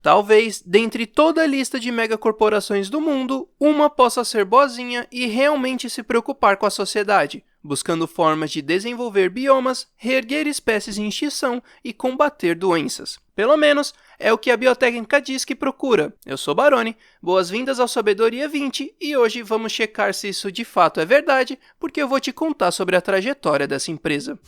Talvez, dentre toda a lista de megacorporações do mundo, uma possa ser boazinha e realmente se preocupar com a sociedade, buscando formas de desenvolver biomas, reerguer espécies em extinção e combater doenças. Pelo menos, é o que a biotécnica diz que procura. Eu sou Baroni, boas-vindas ao Sabedoria 20 e hoje vamos checar se isso de fato é verdade, porque eu vou te contar sobre a trajetória dessa empresa.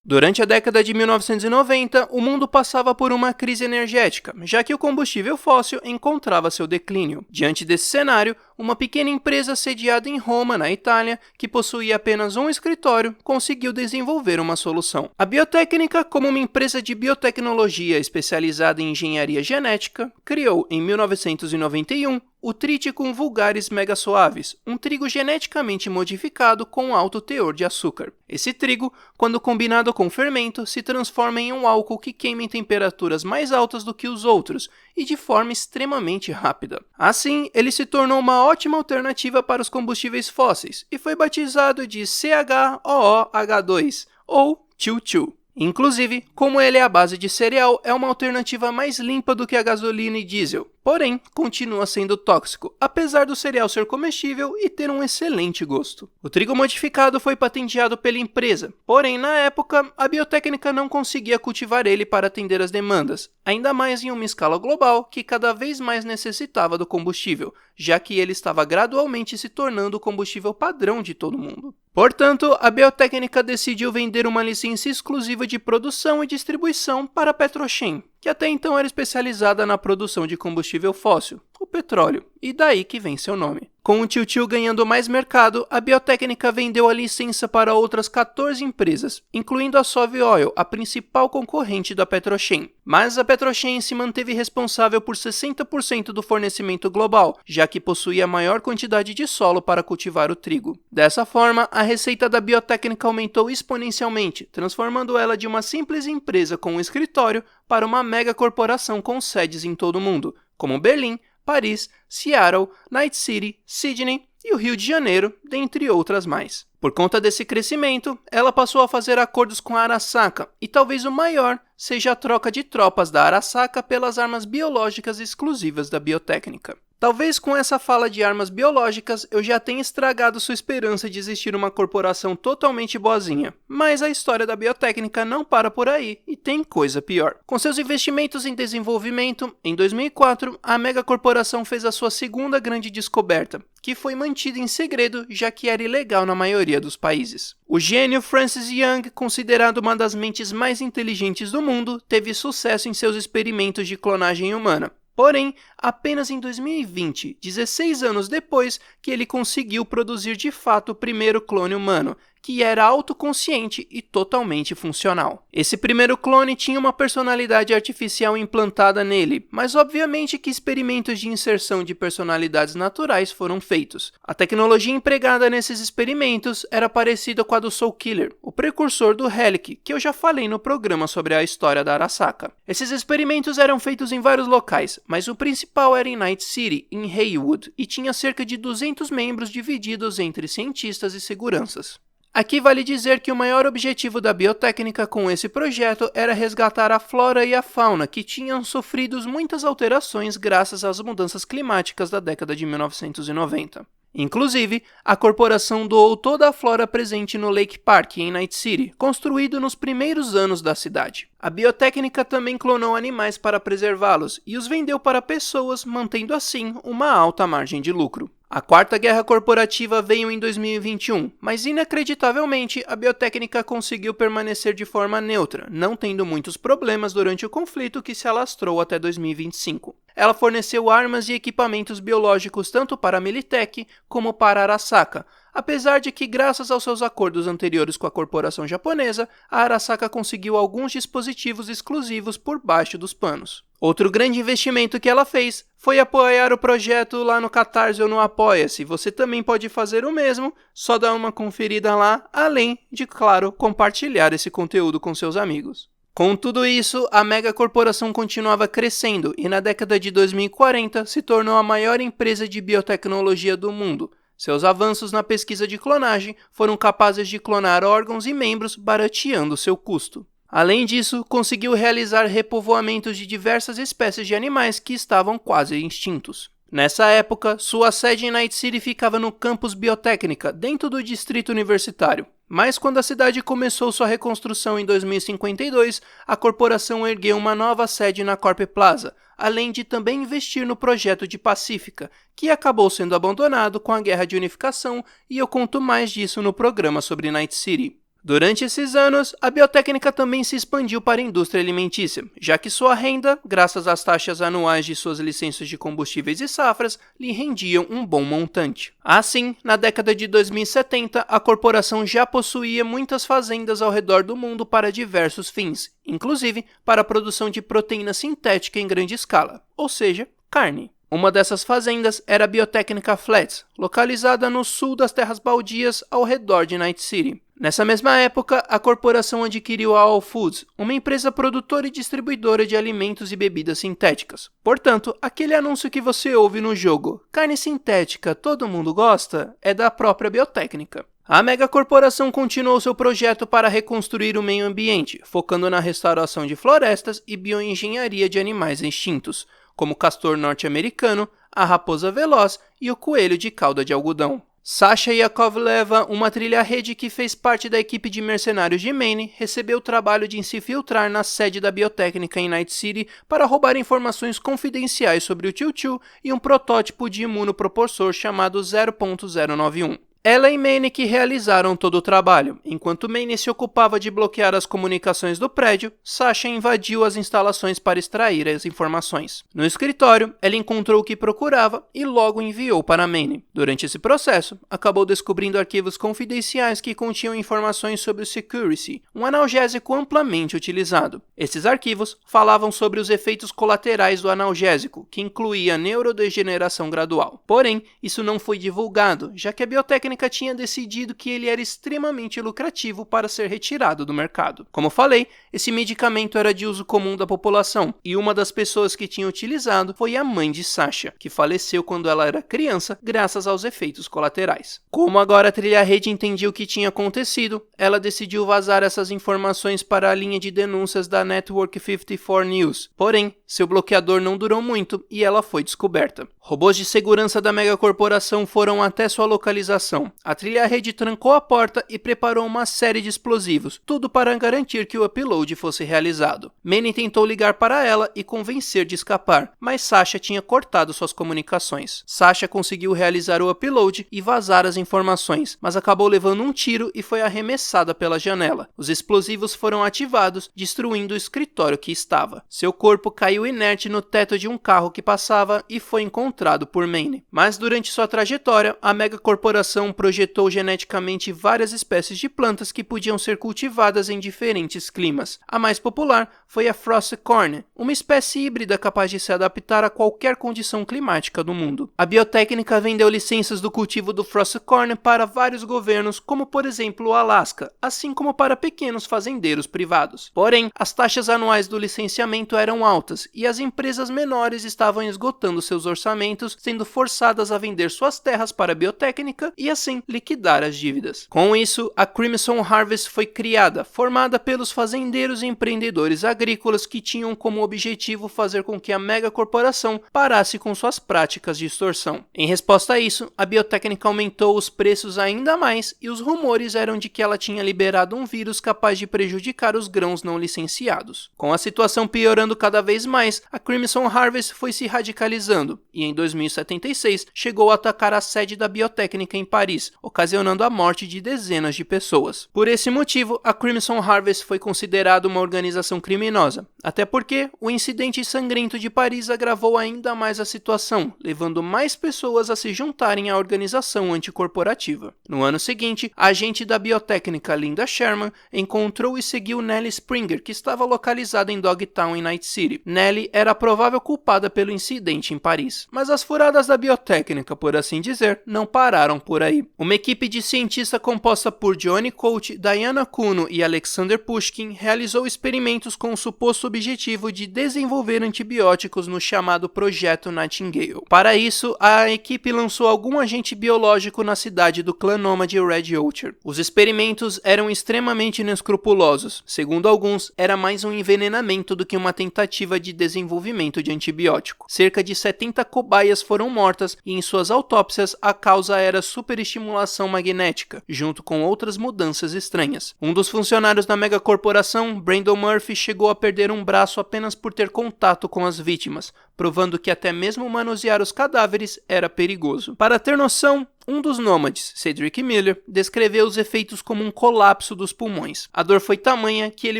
Durante a década de 1990, o mundo passava por uma crise energética, já que o combustível fóssil encontrava seu declínio. Diante desse cenário, uma pequena empresa sediada em Roma, na Itália, que possuía apenas um escritório, conseguiu desenvolver uma solução. A Biotécnica, como uma empresa de biotecnologia especializada em engenharia genética, criou, em 1991, o Triticum vulgaris megasuavis, um trigo geneticamente modificado com alto teor de açúcar. Esse trigo, quando combinado com fermento, se transforma em um álcool que queima em temperaturas mais altas do que os outros e de forma extremamente rápida. Assim, ele se tornou uma ótima alternativa para os combustíveis fósseis e foi batizado de CHOOH2, ou Chiu-Chiu. Inclusive, como ele é à base de cereal, é uma alternativa mais limpa do que a gasolina e diesel. Porém, continua sendo tóxico, apesar do cereal ser comestível e ter um excelente gosto. O trigo modificado foi patenteado pela empresa, porém, na época, a Biotécnica não conseguia cultivar ele para atender as demandas, ainda mais em uma escala global que cada vez mais necessitava do combustível, já que ele estava gradualmente se tornando o combustível padrão de todo mundo. Portanto, a Biotécnica decidiu vender uma licença exclusiva de produção e distribuição para a Petrochem, que até então era especializada na produção de combustível fóssil, o petróleo, e daí que vem seu nome. Com o Chiu-Chiu ganhando mais mercado, a Biotécnica vendeu a licença para outras 14 empresas, incluindo a Sove Oil, a principal concorrente da Petrochem. Mas a Petrochem se manteve responsável por 60% do fornecimento global, já que possuía a maior quantidade de solo para cultivar o trigo. Dessa forma, a receita da Biotécnica aumentou exponencialmente, transformando ela de uma simples empresa com um escritório para uma mega corporação com sedes em todo o mundo, como Berlim, Paris, Seattle, Night City, Sydney e o Rio de Janeiro, dentre outras mais. Por conta desse crescimento, ela passou a fazer acordos com a Arasaka, e talvez o maior seja a troca de tropas da Arasaka pelas armas biológicas exclusivas da Biotécnica. Talvez com essa fala de armas biológicas eu já tenha estragado sua esperança de existir uma corporação totalmente boazinha, mas a história da Biotécnica não para por aí e tem coisa pior. Com seus investimentos em desenvolvimento, em 2004, a megacorporação fez a sua segunda grande descoberta, que foi mantida em segredo já que era ilegal na maioria dos países. O gênio Francis Young, considerado uma das mentes mais inteligentes do mundo, teve sucesso em seus experimentos de clonagem humana. Porém, apenas em 2020, 16 anos depois, que ele conseguiu produzir de fato o primeiro clone humano, que era autoconsciente e totalmente funcional. Esse primeiro clone tinha uma personalidade artificial implantada nele, mas obviamente que experimentos de inserção de personalidades naturais foram feitos. A tecnologia empregada nesses experimentos era parecida com a do Soul Killer, o precursor do Relic, que eu já falei no programa sobre a história da Arasaka. Esses experimentos eram feitos em vários locais, mas o principal era em Night City, em Haywood, e tinha cerca de 200 membros divididos entre cientistas e seguranças. Aqui vale dizer que o maior objetivo da Biotécnica com esse projeto era resgatar a flora e a fauna que tinham sofrido muitas alterações graças às mudanças climáticas da década de 1990. Inclusive, a corporação doou toda a flora presente no Lake Park, em Night City, construído nos primeiros anos da cidade. A Biotécnica também clonou animais para preservá-los e os vendeu para pessoas, mantendo assim uma alta margem de lucro. A quarta guerra corporativa veio em 2021, mas inacreditavelmente a Biotécnica conseguiu permanecer de forma neutra, não tendo muitos problemas durante o conflito que se alastrou até 2025. Ela forneceu armas e equipamentos biológicos tanto para a Militech como para a Arasaka, apesar de que, graças aos seus acordos anteriores com a corporação japonesa, a Arasaka conseguiu alguns dispositivos exclusivos por baixo dos panos. Outro grande investimento que ela fez foi apoiar o projeto lá no Catarse ou no Apoia-se. Você também pode fazer o mesmo, só dar uma conferida lá, além de, claro, compartilhar esse conteúdo com seus amigos. Com tudo isso, a megacorporação continuava crescendo e na década de 2040 se tornou a maior empresa de biotecnologia do mundo. Seus avanços na pesquisa de clonagem foram capazes de clonar órgãos e membros barateando seu custo. Além disso, conseguiu realizar repovoamentos de diversas espécies de animais que estavam quase extintos. Nessa época, sua sede em Night City ficava no campus Biotécnica, dentro do distrito universitário. Mas quando a cidade começou sua reconstrução em 2052, a corporação ergueu uma nova sede na Corp Plaza, além de também investir no projeto de Pacífica, que acabou sendo abandonado com a Guerra de Unificação, e eu conto mais disso no programa sobre Night City. Durante esses anos, a Biotécnica também se expandiu para a indústria alimentícia, já que sua renda, graças às taxas anuais de suas licenças de combustíveis e safras, lhe rendiam um bom montante. Assim, na década de 2070, a corporação já possuía muitas fazendas ao redor do mundo para diversos fins, inclusive para a produção de proteína sintética em grande escala, ou seja, carne. Uma dessas fazendas era a Biotécnica Flats, localizada no sul das terras baldias ao redor de Night City. Nessa mesma época, a corporação adquiriu a All Foods, uma empresa produtora e distribuidora de alimentos e bebidas sintéticas. Portanto, aquele anúncio que você ouve no jogo, carne sintética, todo mundo gosta, é da própria Biotécnica. A megacorporação continuou seu projeto para reconstruir o meio ambiente, focando na restauração de florestas e bioengenharia de animais extintos, como o castor norte-americano, a raposa veloz e o coelho de cauda de algodão. Sasha Yakovleva, uma trilha-rede que fez parte da equipe de mercenários de Maine, recebeu o trabalho de se infiltrar na sede da Biotécnica em Night City para roubar informações confidenciais sobre o Choo-Choo e um protótipo de imunopropulsor chamado 0.091. Ela e Maine realizaram todo o trabalho. Enquanto Maine se ocupava de bloquear as comunicações do prédio, Sasha invadiu as instalações para extrair as informações. No escritório, ela encontrou o que procurava e logo enviou para Maine. Durante esse processo, acabou descobrindo arquivos confidenciais que continham informações sobre o Securicy, um analgésico amplamente utilizado. Esses arquivos falavam sobre os efeitos colaterais do analgésico, que incluía neurodegeneração gradual. Porém, isso não foi divulgado, já que a Biotécnica tinha decidido que ele era extremamente lucrativo para ser retirado do mercado. Como falei, esse medicamento era de uso comum da população, e uma das pessoas que tinha utilizado foi a mãe de Sasha, que faleceu quando ela era criança, graças aos efeitos colaterais. Como agora a trilha-rede entendia o que tinha acontecido, ela decidiu vazar essas informações para a linha de denúncias da Network 54 News. Porém, seu bloqueador não durou muito e ela foi descoberta. Robôs de segurança da megacorporação foram até sua localização. A trilha-rede trancou a porta e preparou uma série de explosivos, tudo para garantir que o upload fosse realizado. Manny tentou ligar para ela e convencer de escapar, mas Sasha tinha cortado suas comunicações. Sasha conseguiu realizar o upload e vazar as informações, mas acabou levando um tiro e foi arremessada pela janela. Os explosivos foram ativados, destruindo o escritório que estava. Seu corpo caiu inerte no teto de um carro que passava e foi encontrado por Manny. Mas durante sua trajetória, a megacorporação projetou geneticamente várias espécies de plantas que podiam ser cultivadas em diferentes climas. A mais popular foi a Frostcorn, uma espécie híbrida capaz de se adaptar a qualquer condição climática do mundo. A Biotécnica vendeu licenças do cultivo do Frostcorn para vários governos, como por exemplo o Alasca, assim como para pequenos fazendeiros privados. Porém, as taxas anuais do licenciamento eram altas e as empresas menores estavam esgotando seus orçamentos, sendo forçadas a vender suas terras para a Biotécnica e assim liquidar as dívidas. Com isso, a Crimson Harvest foi criada, formada pelos fazendeiros e empreendedores agrícolas que tinham como objetivo fazer com que a megacorporação parasse com suas práticas de extorsão. Em resposta a isso, a Biotécnica aumentou os preços ainda mais e os rumores eram de que ela tinha liberado um vírus capaz de prejudicar os grãos não licenciados. Com a situação piorando cada vez mais, a Crimson Harvest foi se radicalizando e em 2076 chegou a atacar a sede da Biotécnica em Paris, ocasionando a morte de dezenas de pessoas. Por esse motivo, a Crimson Harvest foi considerada uma organização criminosa, até porque o incidente sangrento de Paris agravou ainda mais a situação, levando mais pessoas a se juntarem à organização anticorporativa. No ano seguinte, a agente da Biotécnica Linda Sherman encontrou e seguiu Nellie Springer, que estava localizada em Dogtown em Night City. Nellie era a provável culpada pelo incidente em Paris. Mas as furadas da Biotécnica, por assim dizer, não pararam por aí. Uma equipe de cientistas composta por Johnny Coach, Diana Kuno e Alexander Pushkin realizou experimentos com o suposto objetivo de desenvolver antibióticos no chamado Projeto Nightingale. Para isso, a equipe lançou algum agente biológico na cidade do clã nômade Red Orchard. Os experimentos eram extremamente inescrupulosos. Segundo alguns, era mais um envenenamento do que uma tentativa de desenvolvimento de antibiótico. Cerca de 70 cobaias foram mortas e em suas autópsias a causa era superestimulação magnética, junto com outras mudanças estranhas. Um dos funcionários da megacorporação, Brandon Murphy, chegou a perder um braço apenas por ter contato com as vítimas, provando que até mesmo manusear os cadáveres era perigoso. Para ter noção, um dos nômades, Cedric Miller, descreveu os efeitos como um colapso dos pulmões. A dor foi tamanha que ele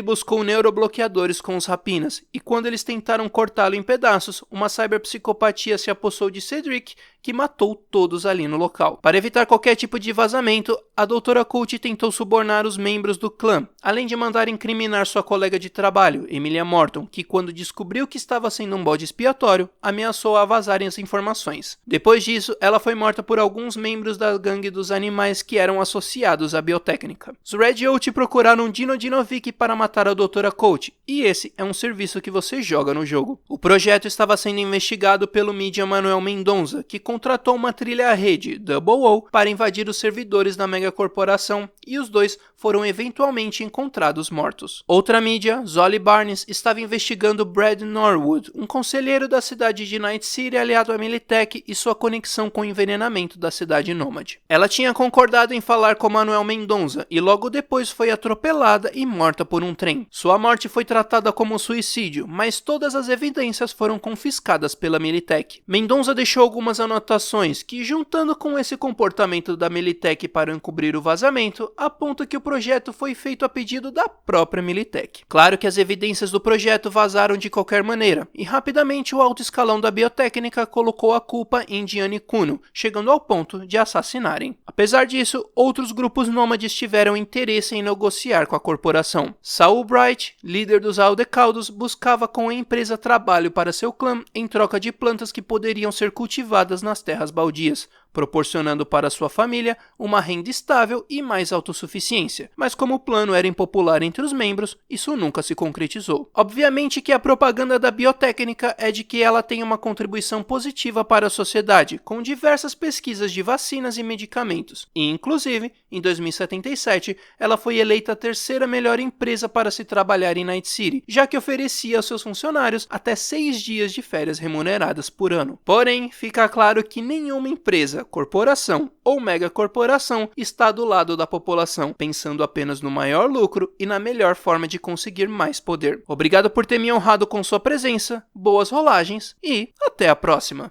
buscou neurobloqueadores com os rapinas, e quando eles tentaram cortá-lo em pedaços, uma cyberpsicopatia se apossou de Cedric, que matou todos ali no local. Para evitar qualquer tipo de vazamento, a Dra. Colt tentou subornar os membros do clã, além de mandar incriminar sua colega de trabalho, Emilia Morton, que quando descobriu que estava sendo um bode expiatório, ameaçou a vazarem as informações. Depois disso, ela foi morta por alguns membros da gangue dos animais que eram associados à biotécnica. Os Red Oat procuraram Dino Dinovic para matar a Dra. Colt, e esse é um serviço que você joga no jogo. O projeto estava sendo investigado pelo mídia Manuel Mendonça, que contratou uma trilha à rede, Double O, para invadir os servidores da megacorporação, e os dois foram eventualmente encontrados mortos. Outra mídia, Zolly Barnes, estava investigando Brad Norwood, um conselheiro da cidade de Night City aliado à Militech e sua conexão com o envenenamento da cidade nômade. Ela tinha concordado em falar com Manuel Mendonça e logo depois foi atropelada e morta por um trem. Sua morte foi tratada como suicídio, mas todas as evidências foram confiscadas pela Militech. Mendonça deixou algumas anotações que, juntando com esse comportamento da Militech para encobrir o vazamento, aponta que o projeto foi feito a pedido da própria Militech. Claro que as evidências do projeto vazaram de qualquer maneira, e rapidamente o alto escalão da biotécnica colocou a culpa em Diane e Kuno, chegando ao ponto de assassinarem. Apesar disso, outros grupos nômades tiveram interesse em negociar com a corporação. Saul Bright, líder dos Aldecaldos, buscava com a empresa trabalho para seu clã em troca de plantas que poderiam ser cultivadas nas terras baldias, proporcionando para sua família uma renda estável e mais autossuficiência. Mas como o plano era impopular entre os membros, isso nunca se concretizou. Obviamente que a propaganda da biotécnica é de que ela tem uma contribuição positiva para a sociedade, com diversas pesquisas de vacinas e medicamentos. E, inclusive, em 2077, ela foi eleita a terceira melhor empresa para se trabalhar em Night City, já que oferecia aos seus funcionários até 6 dias de férias remuneradas por ano. Porém, fica claro que nenhuma empresa, corporação ou megacorporação está do lado da população, pensando apenas no maior lucro e na melhor forma de conseguir mais poder. Obrigado por ter me honrado com sua presença, boas rolagens e até a próxima!